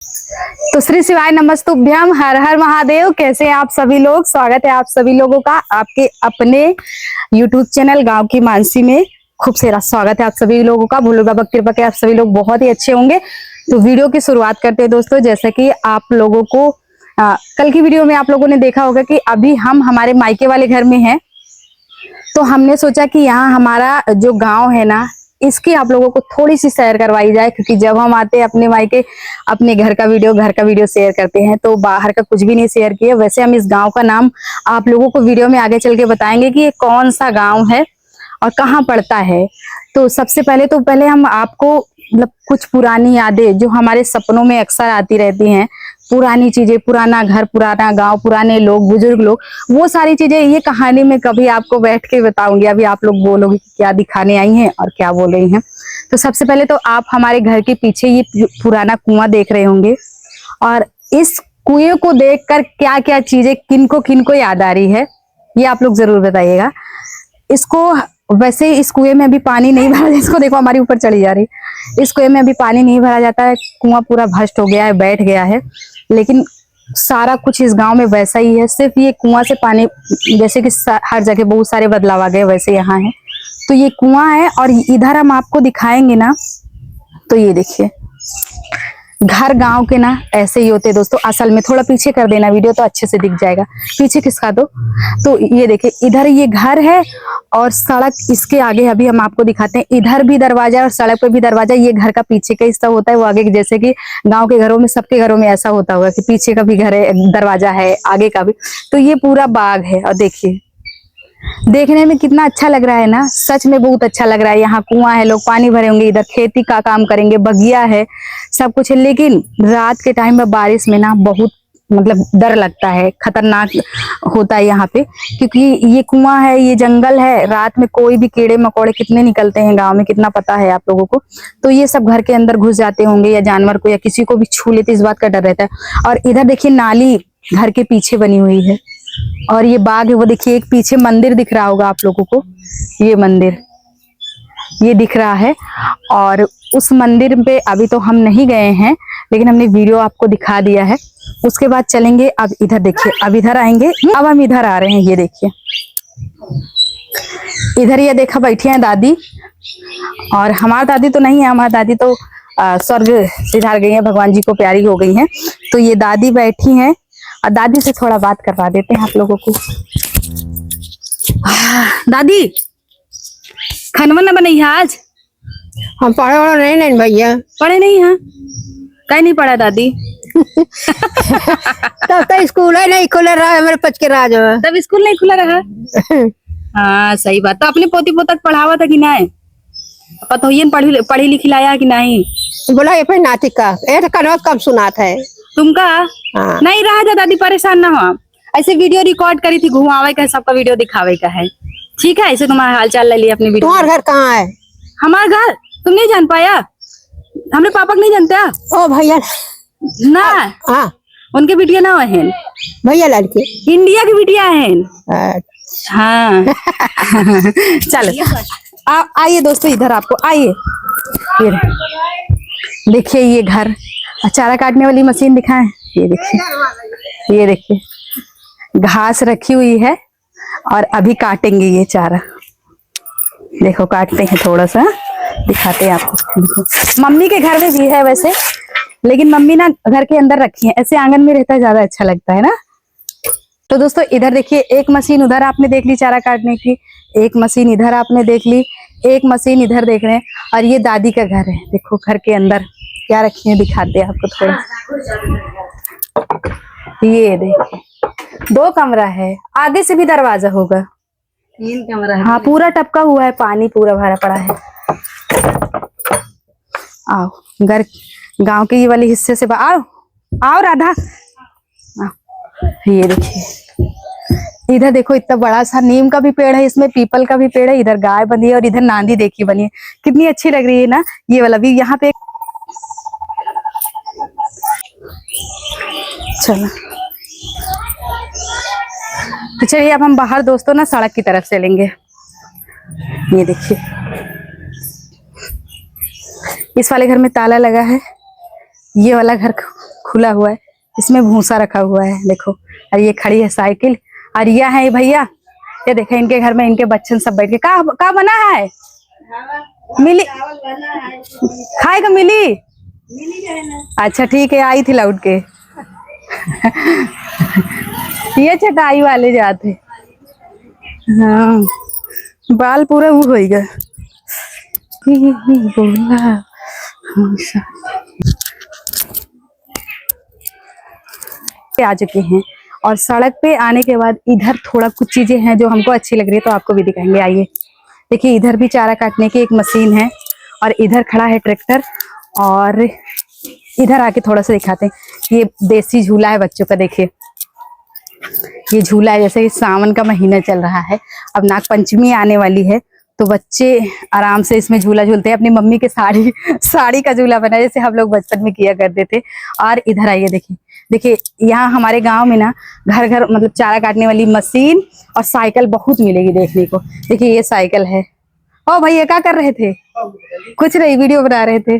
तो श्री शिवाय नमस्तुभ्यम, हर हर महादेव। कैसे हैं आप सभी लोग? स्वागत है आप सभी लोगों का आपके अपने YouTube चैनल गांव की मानसी में। खूब सारा स्वागत है आप सभी लोगों का। भोले बाबा कृपा के आप सभी लोग बहुत ही अच्छे होंगे। तो वीडियो की शुरुआत करते हैं दोस्तों। जैसे कि आप लोगों को कल की वीडियो में आप लोगों ने देखा होगा कि अभी हम हमारे मायके वाले घर में हैं। तो हमने सोचा कि यहाँ हमारा जो गाँव है ना, इसकी आप लोगों को थोड़ी सी शेयर करवाई जाए, क्योंकि जब हम आते हैं अपने मायके अपने घर का वीडियो शेयर करते हैं तो बाहर का कुछ भी नहीं शेयर किया। वैसे हम इस गांव का नाम आप लोगों को वीडियो में आगे चल के बताएंगे कि ये कौन सा गांव है और कहाँ पड़ता है। तो सबसे पहले हम आपको मतलब कुछ पुरानी यादें जो हमारे सपनों में अक्सर आती रहती हैं, पुरानी चीजें, पुराना घर, पुराना गांव, पुराने लोग, बुजुर्ग लोग, वो सारी चीजें ये कहानी में कभी आपको बैठ के बताऊंगी। अभी आप लोग बोलोगे कि क्या दिखाने आई हैं और क्या बोल रही हैं। तो सबसे पहले तो आप हमारे घर के पीछे ये पुराना कुआं देख रहे होंगे, और इस कुएं को देखकर क्या क्या चीजें किनको याद आ रही है ये आप लोग जरूर बताइएगा। इसको वैसे इस कुएं में अभी पानी नहीं भरा, इसको देखो हमारी ऊपर चली जा रही। इस कुएं में अभी पानी नहीं भरा जाता है, कुआं पूरा भ्रष्ट हो गया है, बैठ गया है। लेकिन सारा कुछ इस गांव में वैसा ही है, सिर्फ ये कुआं से पानी, जैसे कि हर जगह बहुत सारे बदलाव आ गए वैसे यहाँ है। तो ये कुआं है और इधर हम आपको दिखाएंगे ना, तो ये देखिए घर गांव के ना ऐसे ही होते दोस्तों। असल में थोड़ा पीछे कर देना वीडियो तो अच्छे से दिख जाएगा, पीछे खिसका दो। तो ये देखिए इधर ये घर है और सड़क इसके आगे अभी हम आपको दिखाते हैं। इधर भी दरवाजा और सड़क पे भी दरवाजा। ये घर का पीछे का हिस्सा होता है, वो आगे, जैसे कि गांव के घरों में, सबके घरों में ऐसा होता होगा कि पीछे का भी घर है, दरवाजा है, आगे का भी। तो ये पूरा बाग है और देखिए देखने में कितना अच्छा लग रहा है ना, सच में बहुत अच्छा लग रहा है। यहाँ कुआं है, लोग पानी भरे होंगे, इधर खेती का काम करेंगे, बगिया है, सब कुछ है। लेकिन रात के टाइम में बारिश में ना बहुत मतलब डर लगता है, खतरनाक होता है यहाँ पे, क्योंकि ये कुआं है, ये जंगल है। रात में कोई भी कीड़े मकोड़े कितने निकलते हैं गांव में, कितना पता है आप लोगों को। तो ये सब घर के अंदर घुस जाते होंगे, या जानवर को या किसी को भी छू लेते, इस बात का डर रहता है। और इधर देखिए नाली घर के पीछे बनी हुई है, और ये बाग है। वो देखिए एक पीछे मंदिर दिख रहा होगा आप लोगों को, ये मंदिर ये दिख रहा है। और उस मंदिर पे अभी तो हम नहीं गए हैं, लेकिन हमने वीडियो आपको दिखा दिया है। उसके बाद चलेंगे। अब इधर देखिए, अब इधर आएंगे, अब हम इधर आ रहे हैं। ये देखिए इधर ये देखा बैठी है दादी, और हमारी दादी तो नहीं है, हमारी दादी तो स्वर्ग सिधार गई है, भगवान जी को प्यारी हो गई है। तो ये दादी बैठी हैं, और दादी से थोड़ा बात करवा देते हैं आप लोगों को। दादी खाना न बनाई है आज? हम पढ़े वाला नहीं भैया। पढ़े नहीं है? कहीं नहीं पढ़ा दादी? तब तो स्कूल है नहीं खुला रहा है, मेरे पच के राज में। तब स्कूल नहीं खुला रहा? हाँ सही बात। तो अपने पोती पोतक पढ़ावा था कि नहीं? पतोहियन पढ़ी लिखी लाया कि नहीं? बोला ये पे नातिक का ये तो कनवा कम सुनात है तुमका। हाँ। नहीं रहा था दादी, परेशान ना हो। ऐसे वीडियो रिकॉर्ड करी थी, घुमावे का, सबका वीडियो दिखावे का है। ठीक है, ऐसे तुम्हारा हाल चाल ले लिया अपनी वीडियो। तुम्हारा घर कहाँ है? हमारा घर तुम नहीं जान पाया? हमने पापा को नहीं जानते ओ भैया ना? हाँ उनके बिटिया ना है, भैया लड़के इंडिया की बिटिया है। हाँ। चलो आइए दोस्तों, इधर आपको आइए। देखिए ये घर, चारा काटने वाली मशीन दिखाएं। ये देखिए, ये देखिए घास रखी हुई है और अभी काटेंगे ये चारा। देखो काटते हैं, थोड़ा सा दिखाते हैं आपको। मम्मी के घर में भी है वैसे, लेकिन मम्मी ना घर के अंदर रखी है, ऐसे आंगन में रहता है, ज्यादा अच्छा लगता है ना। तो दोस्तों इधर देखिए, एक मशीन उधर आपने देख ली चारा काटने की, एक मशीन इधर आपने देख ली, एक मशीन इधर देख रहे हैं। और ये दादी का घर है। देखो घर के अंदर क्या रखी है, दिखाते हैं आपको थोड़ा। ये देखिए 2 कमरा है, आगे से भी दरवाजा होगा, 3 कमरा है। हाँ पूरा टपका हुआ है, पानी पूरा भरा पड़ा है। आओ घर गांव के ये वाले हिस्से से आओ आओ राधा आओ। ये देखिए इधर देखो, इतना बड़ा सा नीम का भी पेड़ है, इसमें पीपल का भी पेड़ है। इधर गाय बनी है और इधर नांदी देखी बनी है, कितनी अच्छी लग रही है ना ये वाला भी। यहाँ पे चलो तो चलिए अब हम बाहर दोस्तों ना सड़क की तरफ चलेंगे। ये देखिए इस वाले घर में ताला लगा है, ये वाला घर खुला हुआ है, इसमें भूसा रखा हुआ है देखो। और ये खड़ी है साइकिल। और यह है ये भैया, ये देखे इनके घर में इनके बच्चन सब बैठ के का बना है, मिली खाएगा, मिली। अच्छा ठीक है, आई थी लौट के। ये चटाई वाले जाते। हाँ, बाल पूरा वो होएगा। बोला आ चुके हैं और सड़क पे आने के बाद इधर थोड़ा कुछ चीजें हैं जो हमको अच्छी लग रही है, तो आपको भी दिखाएंगे। आइए देखिए, इधर भी चारा काटने की एक मशीन है और इधर खड़ा है ट्रैक्टर। और इधर आके थोड़ा सा दिखाते हैं, ये देसी झूला है बच्चों का। देखिए ये झूला है, जैसे कि सावन का महीना चल रहा है, अब नाग पंचमी आने वाली है, तो बच्चे आराम से इसमें झूला झूलते हैं। अपनी मम्मी के साड़ी का झूला बना है, जैसे हम लोग बचपन में किया करते थे। और इधर आइए देखिए, देखिए यहाँ हमारे गांव में ना घर घर मतलब चारा काटने वाली मशीन और साइकिल बहुत मिलेगी देखने को। देखिए ये साइकिल है। ओ भैया क्या कर रहे थे? कुछ नहीं, वीडियो बना रहे थे।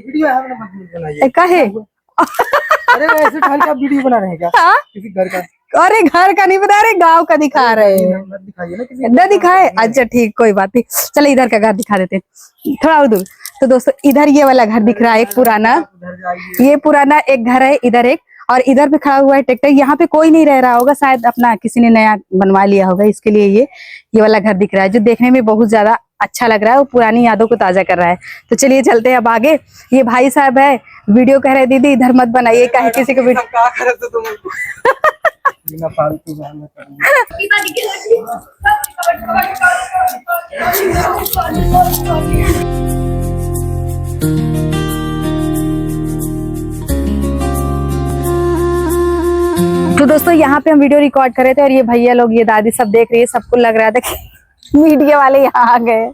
कहे अरे ऐसे घर का वीडियो बना रहे हैं क्या? हाँ? किसी घर का? अरे घर का नहीं बता रहे, गांव का दिखा रहे हैं। दिखाइए ना किसी न दिखाए? अच्छा ठीक, कोई बात नहीं, चलो इधर का घर दिखा देते हैं थोड़ा और दूर। तो दोस्तों इधर ये वाला घर दिख रहा है, एक पुराना, ये पुराना एक घर है इधर एक, और इधर पे खड़ा हुआ है ट्रैक्टर। यहाँ पे कोई नहीं रह रहा होगा, शायद अपना किसी ने नया बनवा लिया होगा, इसके लिए ये वाला घर दिख रहा है, जो देखने में बहुत ज्यादा अच्छा लग रहा है, वो पुरानी यादों को ताजा कर रहा है। तो चलिए चलते हैं अब आगे। ये भाई साहब है, वीडियो कह रहे दीदी इधर मत बनाइए, कहे किसी को वीडियो। क्या करे तो तुम बिना फालतू बहाना तो दोस्तों यहाँ पे हम वीडियो रिकॉर्ड कर रहे थे और ये भैया लोग, ये दादी सब देख रही है, सबको लग रहा था कि मीडिया वाले यहाँ आ गए।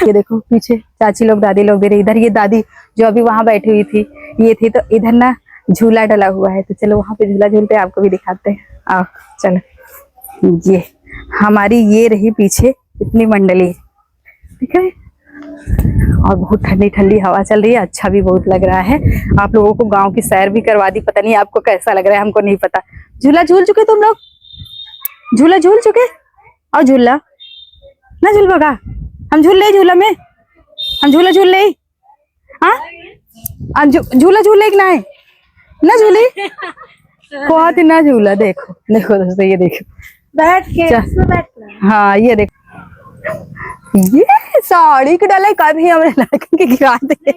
ये देखो पीछे चाची लोग, दादी लोग भी रही। इधर ये दादी जो अभी वहां बैठी हुई थी, ये थी। तो इधर ना झूला डला हुआ है, तो चलो वहां पे झूला झूलते हैं, आपको भी दिखाते हैं। आओ चलो। ये हमारी ये रही पीछे इतनी मंडली, ठीक है, और बहुत ठंडी ठंडी हवा चल रही है, अच्छा भी बहुत लग रहा है। आप लोगों को गांव की सैर भी करवा दी, पता नहीं आपको कैसा लग रहा है, हमको नहीं पता। झूला झूल चुके तुम लोग? झूला झूल चुके? और झूला ना झूल बगा, हम झूल ले झूला में, हम झूला झूल ले। हाँ झूला झूल ले ना है ना झूली बहुत ही ना झूला। देखो देखो दोस्तों, ये देखो बैठ के हाँ ये देखो, ये साड़ी की डाले कभी हमारे लड़के के गिरा दे।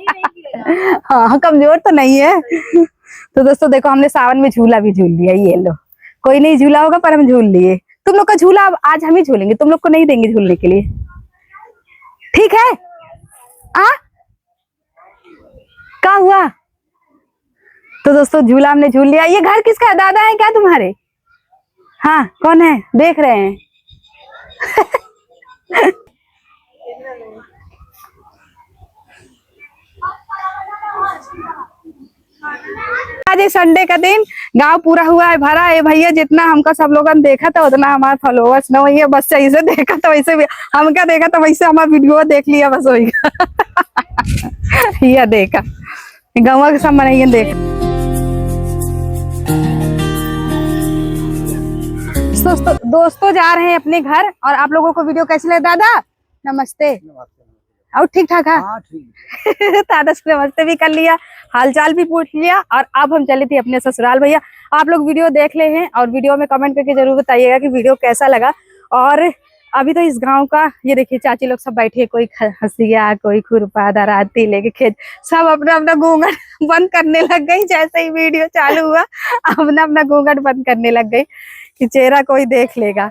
हाँ कमजोर तो नहीं है। तो दोस्तों देखो, हमने सावन में झूला भी झूल लिया, ये लो। कोई नहीं झूला होगा पर हम झूल लिए। तुम लोग का झूला अब आज हम ही झूलेंगे, तुम लोग को नहीं देंगे झूलने के लिए, ठीक है? क्या हुआ? तो दोस्तों झूला हमने झूल लिया। ये घर किसका है? दादा है क्या तुम्हारे? हाँ कौन है? देख रहे हैं। आज संडे का दिन, गांव पूरा हुआ है भरा है भैया। जितना हमका सब लोगों ने देखा था उतना हमारे फॉलोअर्स न वही है, बस सही से देखा था वैसे भी हमका देखा था, वैसे हमारा वीडियो देख लिया बस वही। ये देखा गाँव के सब मनाइए देख। दोस्तों जा रहे हैं अपने घर, और आप लोगों को वीडियो कैसे लगे? दादा नमस्ते। और ठीक ठाक है? दादा से नमस्ते भी कर लिया, हालचाल भी पूछ लिया, और अब हम चले थे अपने ससुराल। भैया आप लोग वीडियो देख ले हैं और वीडियो में कमेंट करके जरूर बताइएगा कि वीडियो कैसा लगा। और अभी तो इस गांव का ये देखिए, चाची लोग सब बैठे, कोई हंसिया, कोई खुरपा दराती लेके खेत, सब अपना अपना घूंघट बंद करने लग गई। जैसे ही वीडियो चालू हुआ अपना अपना घूंघट बंद करने लग गई कि चेहरा कोई देख लेगा।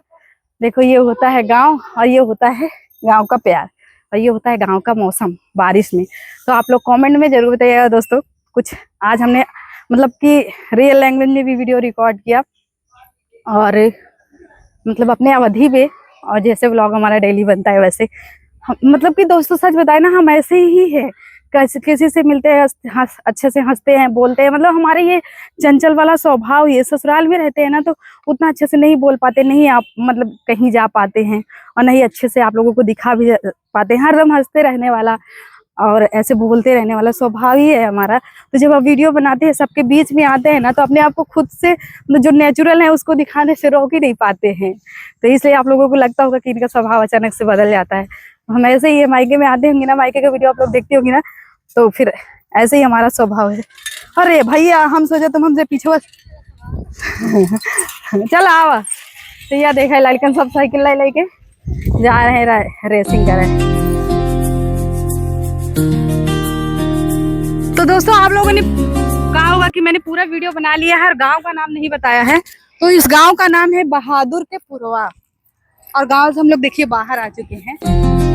देखो ये होता है गाँव, और ये होता है गाँव का प्यार, और ये होता है गांव का मौसम बारिश में। तो आप लोग कमेंट में जरूर बताइएगा दोस्तों। कुछ आज हमने मतलब कि रियल लैंग्वेज में भी वीडियो रिकॉर्ड किया, और मतलब अपने अवधि पे, और जैसे व्लॉग हमारा डेली बनता है वैसे मतलब कि दोस्तों सच बताए ना, हम ऐसे ही है, किसी से मिलते हैं अच्छे से हंसते हैं, बोलते हैं। मतलब हमारे ये चंचल वाला स्वभाव, ये ससुराल में रहते हैं ना तो उतना अच्छे से नहीं बोल पाते, नहीं आप मतलब कहीं जा पाते हैं, और नहीं अच्छे से आप लोगों को दिखा भी पाते हैं। हरदम हंसते रहने वाला और ऐसे बोलते रहने वाला स्वभाव ही है हमारा। तो जब आप वीडियो बनाते हैं, सबके बीच में आते हैं ना, तो अपने आप को खुद से जो नेचुरल है उसको दिखाने से रोक ही नहीं पाते हैं। तो इसलिए आप लोगों को लगता होगा कि इनका स्वभाव अचानक से बदल जाता है। हम ऐसे ही है, मायके में आते होंगे ना, मायके का वीडियो आप लोग देखते होंगे ना, तो फिर ऐसे ही हमारा स्वभाव है। अरे भैया, हम सोचे तुम हमसे पीछे चल आवा। तो यह देखा लड़कन सब साइकिल लाई लेके जा रहे हैं रेसिंग कर रहे हैं। तो दोस्तों, आप लोगों ने कहा होगा कि मैंने पूरा वीडियो बना लिया है और गांव का नाम नहीं बताया है। तो इस गांव का नाम है बहादुर के पुरवा, और गांव से हम लोग देखिए बाहर आ चुके हैं।